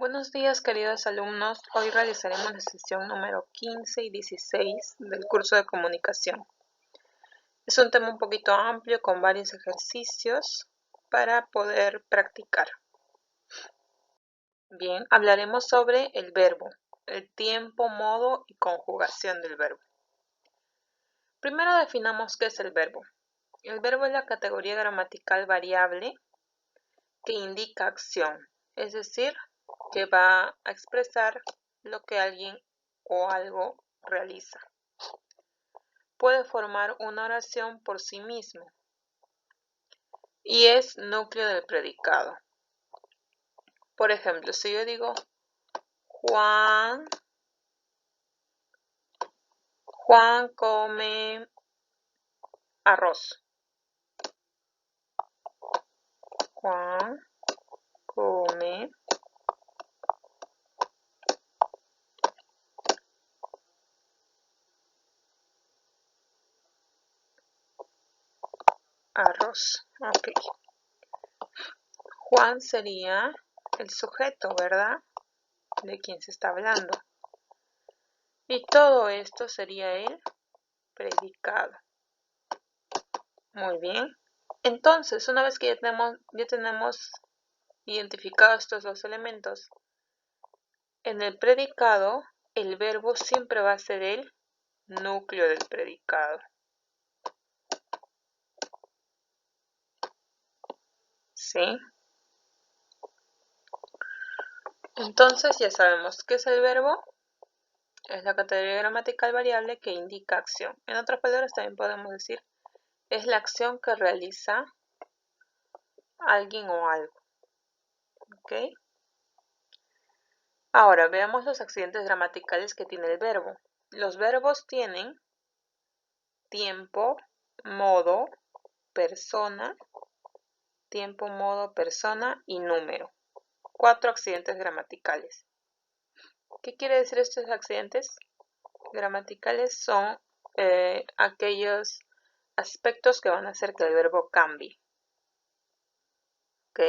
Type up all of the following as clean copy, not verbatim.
Buenos días, queridos alumnos. Hoy realizaremos la sesión número 15 y 16 del curso de comunicación. Es un tema un poquito amplio con varios ejercicios para poder practicar. Bien, hablaremos sobre el verbo, el tiempo, modo y conjugación del verbo. Primero definamos qué es el verbo. El verbo es la categoría gramatical variable que indica acción, es decir, que va a expresar lo que alguien o algo realiza. Puede formar una oración por sí mismo y es núcleo del predicado. Por ejemplo, si yo digo Juan come arroz. Juan come arroz. Ok. Juan sería el sujeto, ¿verdad? De quien se está hablando. Y todo esto sería el predicado. Muy bien. Entonces, una vez que ya tenemos identificados estos dos elementos, en el predicado, el verbo siempre va a ser el núcleo del predicado. ¿Sí? Entonces, ya sabemos qué es el verbo. Es la categoría gramatical variable que indica acción. En otras palabras, también podemos decir, es la acción que realiza alguien o algo. ¿Ok? Ahora, veamos los accidentes gramaticales que tiene el verbo. Los verbos tienen tiempo, modo, persona, tiempo, modo, persona y número. 4 accidentes gramaticales. ¿Qué quiere decir estos accidentes gramaticales? Son aquellos aspectos que van a hacer que el verbo cambie. ¿Ok?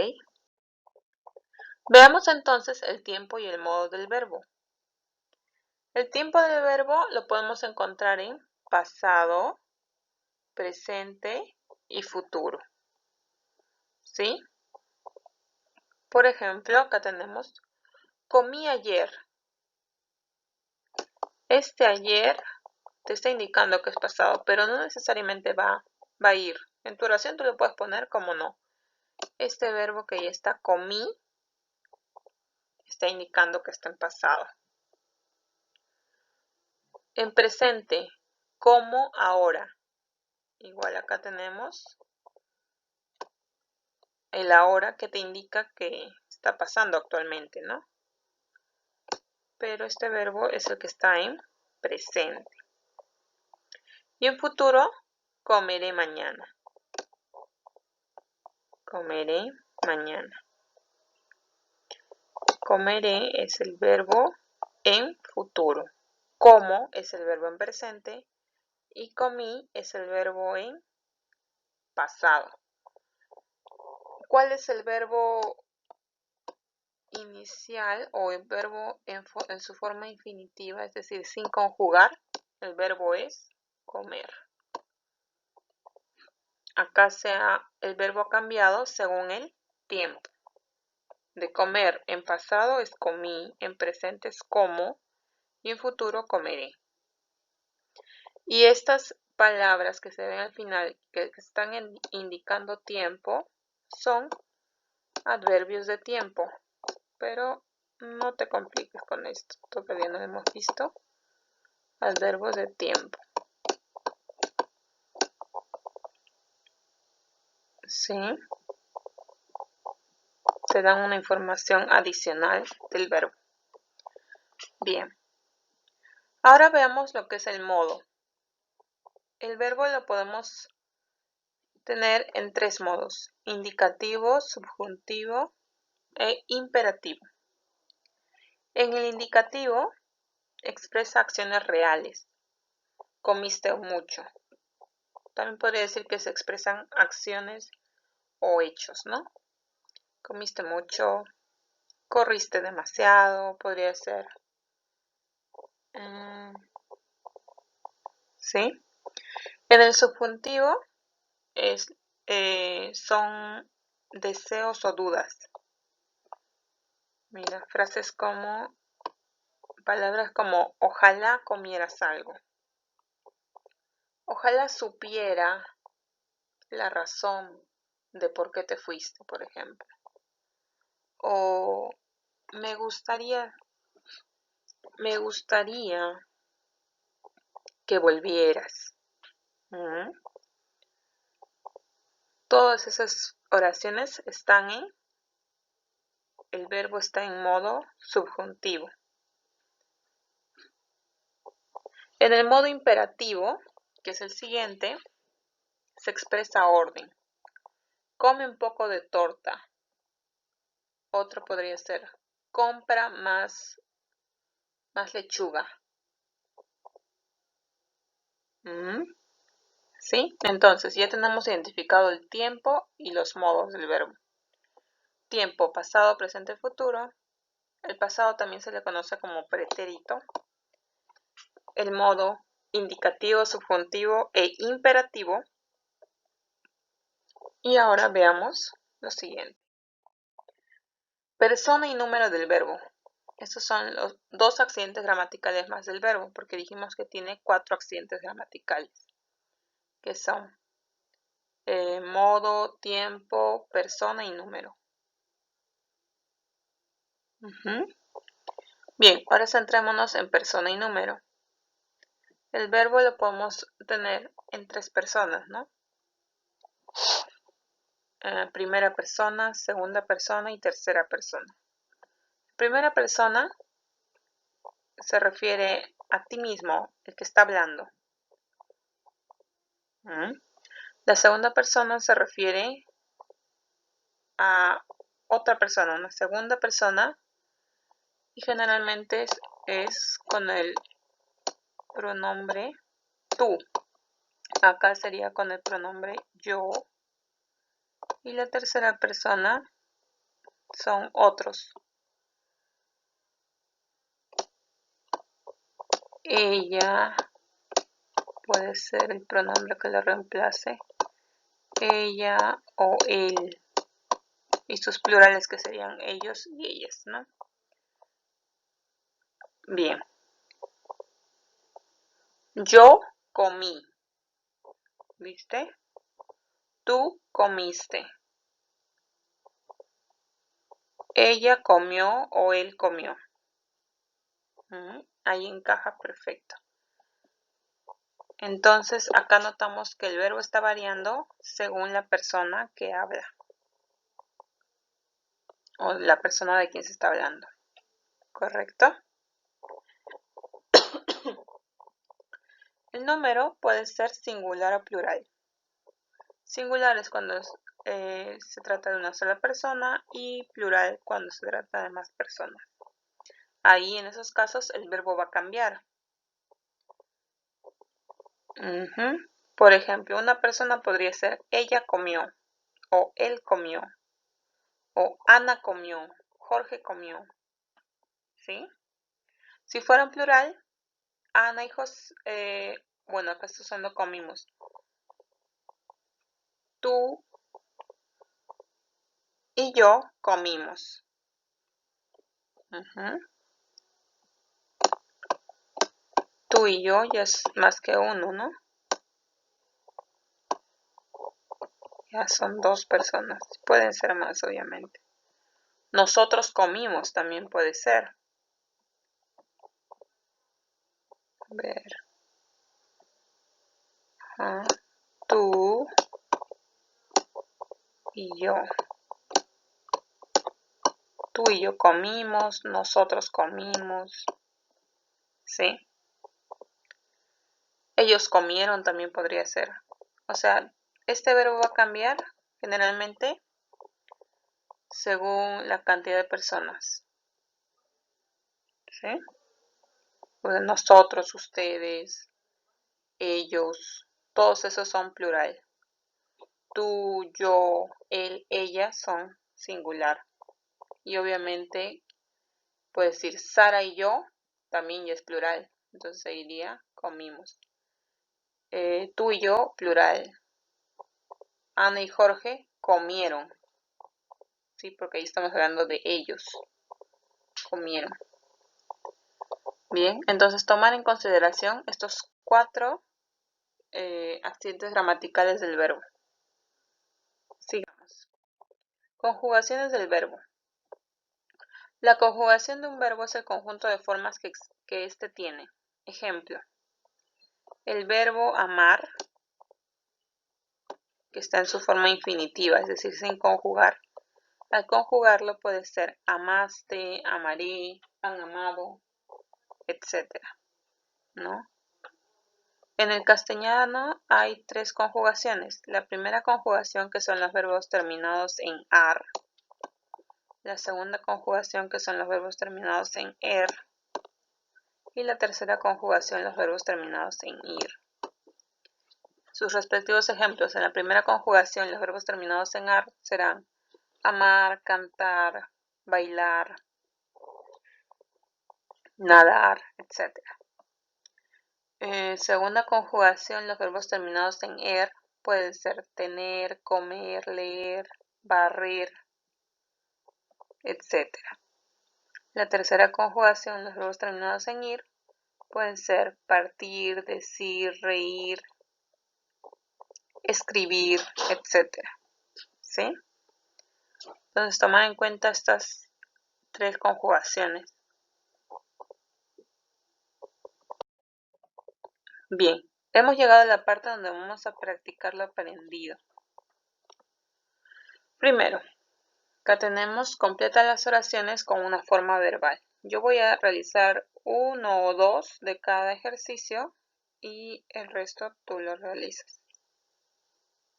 Veamos entonces el tiempo y el modo del verbo. El tiempo del verbo lo podemos encontrar en pasado, presente y futuro. ¿Sí? Por ejemplo, acá tenemos comí ayer. Este ayer te está indicando que es pasado, pero no necesariamente va a ir. En tu oración tú le puedes poner como no. Este verbo que ya está comí está indicando que está en pasado. En presente, como ahora. Igual acá tenemos el ahora que te indica que está pasando actualmente, ¿no? Pero este verbo es el que está en presente. Y en futuro, comeré mañana. Comeré mañana. Comeré es el verbo en futuro. Como es el verbo en presente. Y comí es el verbo en pasado. ¿Cuál es el verbo inicial o el verbo en su forma infinitiva? Es decir, sin conjugar. El verbo es comer. Acá el verbo cambiado según el tiempo. De comer en pasado es comí, en presente es como y en futuro comeré. Y estas palabras que se ven al final, que están indicando tiempo, son adverbios de tiempo. Pero no te compliques con esto, todavía no hemos visto adverbios de tiempo. ¿Sí? Te dan una información adicional del verbo. Bien. Ahora veamos lo que es el modo. El verbo lo podemos tener en 3 modos: indicativo, subjuntivo e imperativo. En el indicativo expresa acciones reales. Comiste mucho. También podría decir que se expresan acciones o hechos, ¿no? Comiste mucho, corriste demasiado, podría ser. ¿Sí? En el subjuntivo son deseos o dudas. Mira, palabras como ojalá comieras algo. Ojalá supiera la razón de por qué te fuiste, por ejemplo. O me gustaría que volvieras. Todas esas oraciones el verbo está en modo subjuntivo. En el modo imperativo, que es el siguiente, se expresa orden. Come un poco de torta. Otro podría ser, compra más lechuga. ¿Sí? Entonces, ya tenemos identificado el tiempo y los modos del verbo. Tiempo, pasado, presente, futuro. El pasado también se le conoce como pretérito. El modo indicativo, subjuntivo e imperativo. Y ahora veamos lo siguiente. Persona y número del verbo. Estos son los dos accidentes gramaticales más del verbo, porque dijimos que tiene 4 accidentes gramaticales, que son modo, tiempo, persona y número. Bien, ahora centrémonos en persona y número. El verbo lo podemos tener en 3 personas, ¿no? Primera persona, segunda persona y tercera persona. Primera persona se refiere a ti mismo, el que está hablando. La segunda persona se refiere a otra persona, una segunda persona, y generalmente es con el pronombre tú. Acá sería con el pronombre yo. Y la tercera persona son otros. Ella puede ser el pronombre que lo reemplace. Ella o él. Y sus plurales que serían ellos y ellas, ¿no? Bien. Yo comí. ¿Viste? Tú comiste. Ella comió o él comió. Ahí encaja perfecto. Entonces, acá notamos que el verbo está variando según la persona que habla. O la persona de quien se está hablando. ¿Correcto? El número puede ser singular o plural. Singular es cuando se trata de una sola persona y plural cuando se trata de más personas. Ahí en esos casos el verbo va a cambiar. Por ejemplo, una persona podría ser ella comió o él comió o Ana comió, Jorge comió. ¿Sí? Si fuera en plural, Ana y José, bueno, acá estoy usando comimos. Tú y yo comimos. Tú y yo ya es más que uno, ¿no? Ya son 2 personas. Pueden ser más, obviamente. Nosotros comimos también puede ser. A ver. Tú y yo. Tú y yo comimos, nosotros comimos. ¿Sí? Ellos comieron también podría ser. O sea, este verbo va a cambiar generalmente según la cantidad de personas. ¿Sí? Pues nosotros, ustedes, ellos, todos esos son plural. Tú, yo, él, ella son singular. y obviamente puede decir Sara y yo, también ya es plural, entonces ahí iría comimos. Tú y yo, plural. Ana y Jorge comieron, ¿sí? Porque ahí estamos hablando de ellos, comieron. Bien, entonces tomar en consideración estos 4 accidentes gramaticales del verbo. Sigamos. Conjugaciones del verbo. La conjugación de un verbo es el conjunto de formas que éste tiene. Ejemplo, el verbo amar, que está en su forma infinitiva, es decir, sin conjugar. Al conjugarlo puede ser amaste, amaré, han amado, etc., ¿no? En el castellano hay 3 conjugaciones. La primera conjugación, que son los verbos terminados en ar. La segunda conjugación, que son los verbos terminados en er. Y la tercera conjugación, los verbos terminados en ir. Sus respectivos ejemplos. En la primera conjugación, los verbos terminados en ar serán amar, cantar, bailar, nadar, etc. Segunda conjugación, los verbos terminados en er pueden ser tener, comer, leer, barrer, etc. La tercera conjugación, los verbos terminados en ir, pueden ser partir, decir, reír, escribir, etc. ¿Sí? Entonces, tomar en cuenta estas 3 conjugaciones. Bien, hemos llegado a la parte donde vamos a practicar lo aprendido. Primero, acá tenemos completa las oraciones con una forma verbal. Yo voy a realizar 1 o 2 de cada ejercicio y el resto tú lo realizas.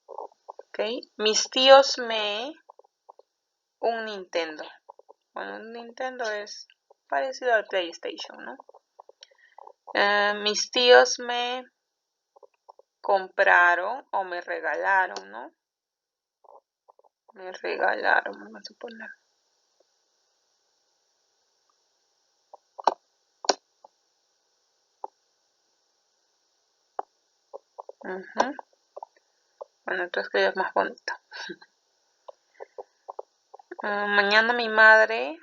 ¿Ok? Mis tíos me... un Nintendo. Bueno, un Nintendo es parecido al PlayStation, ¿no? Mis tíos me compraron o me regalaron, ¿no? Me regalaron, vamos a poner. Bueno, tú escribes más bonito. Mañana mi madre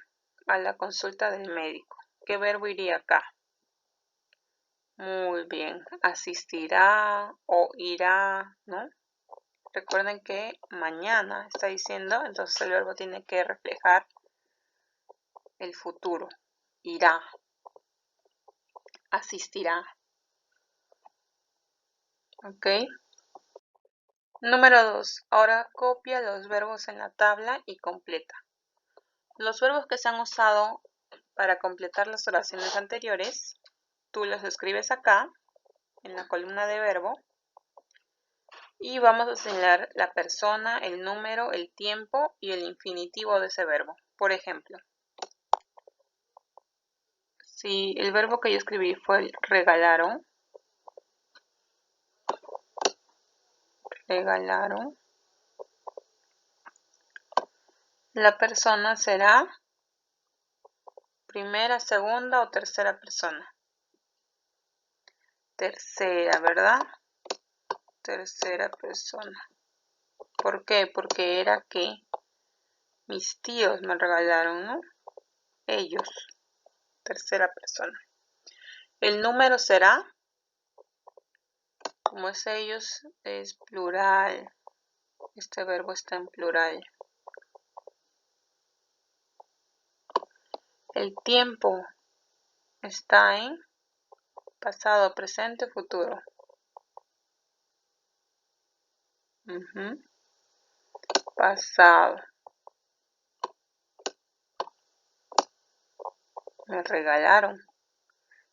a la consulta del médico. ¿Qué verbo iría acá? Muy bien. Asistirá o irá, ¿no? Recuerden que mañana está diciendo, entonces el verbo tiene que reflejar el futuro. Irá. Asistirá. ¿Ok? Número 2. Ahora copia los verbos en la tabla y completa. Los verbos que se han usado para completar las oraciones anteriores, tú los escribes acá, en la columna de verbo, y vamos a señalar la persona, el número, el tiempo y el infinitivo de ese verbo. Por ejemplo, si el verbo que yo escribí fue regalaron, la persona será primera, segunda o tercera persona. Tercera, ¿verdad? Tercera persona. ¿Por qué? Porque era que mis tíos me regalaron, ¿no? Ellos. Tercera persona. El número será, como es ellos, es plural. Este verbo está en plural. El tiempo está en pasado, presente, futuro. Pasado. Me regalaron.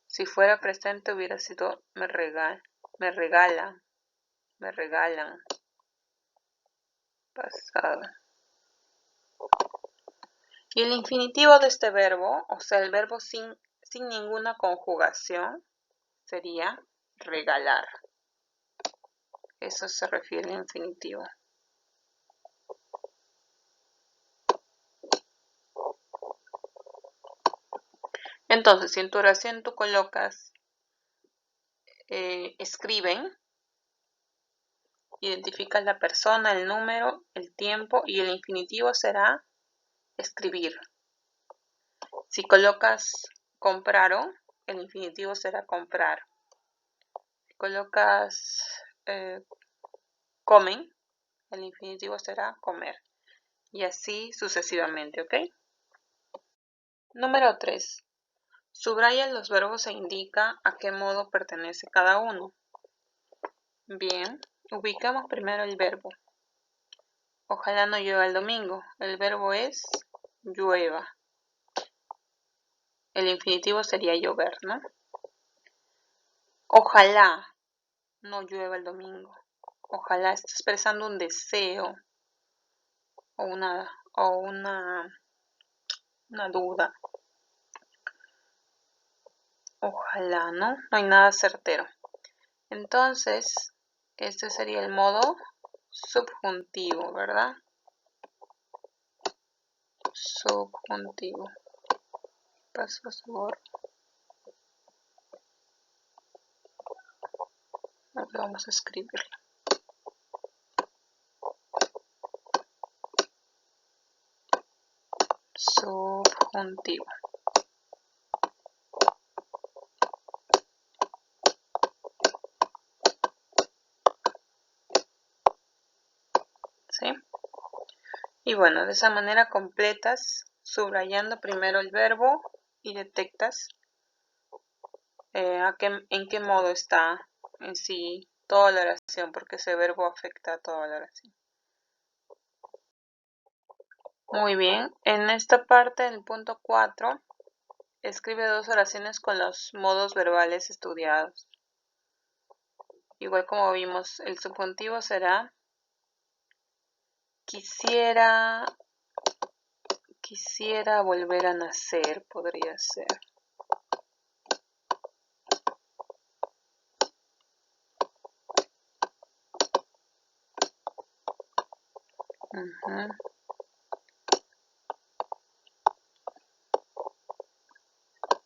Si fuera presente hubiera sido me regalan. Pasado. Y el infinitivo de este verbo, o sea, el verbo sin ninguna conjugación, sería regalar. Eso se refiere al infinitivo. Entonces, si en tu oración tú colocas escriben, identificas la persona, el número, el tiempo y el infinitivo será escribir. Si colocas compraron, el infinitivo será comprar. Si colocas comen, el infinitivo será comer. Y así sucesivamente, ¿ok? Número 3. Subraya los verbos e indica a qué modo pertenece cada uno. Bien, ubicamos primero el verbo. Ojalá no llueva el domingo. El verbo es llueva. El infinitivo sería llover, ¿no? Ojalá no llueva el domingo. Ojalá está expresando un deseo o una duda. Ojalá, ¿no? No hay nada certero. Entonces, este sería el modo subjuntivo, ¿verdad? Subjuntivo. Paso a sabor. Vamos a escribirlo. Subjuntivo. ¿Sí? Y bueno, de esa manera completas subrayando primero el verbo y detectas en qué modo está en sí toda la oración, porque ese verbo afecta a toda la oración. Muy bien, en esta parte del punto 4, escribe 2 oraciones con los modos verbales estudiados. Igual como vimos, el subjuntivo será quisiera volver a nacer, podría ser.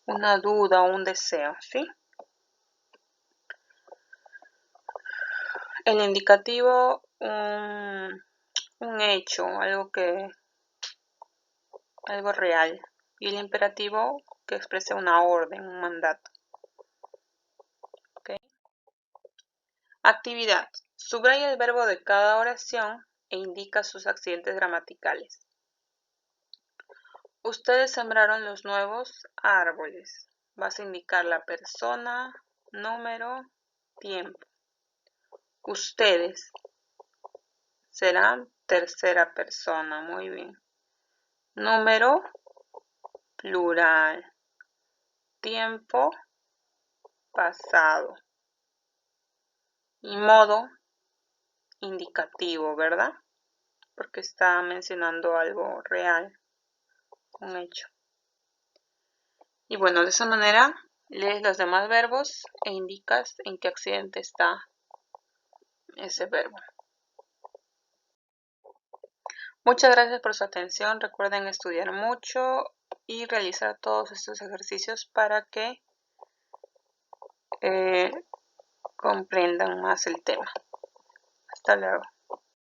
Una duda o un deseo, ¿sí? El indicativo, un hecho, algo real. Y el imperativo que expresa una orden, un mandato. ¿Okay? Actividad. Subraya el verbo de cada oración e indica sus accidentes gramaticales. Ustedes sembraron los nuevos árboles. Vas a indicar la persona, número, tiempo. Ustedes serán tercera persona. Muy bien. Número, plural. Tiempo, pasado. Y modo, indicativo, ¿verdad? Porque está mencionando algo real, un hecho. Y bueno, de esa manera lees los demás verbos e indicas en qué accidente está ese verbo. Muchas gracias por su atención. Recuerden estudiar mucho y realizar todos estos ejercicios para que comprendan más el tema. Hasta luego.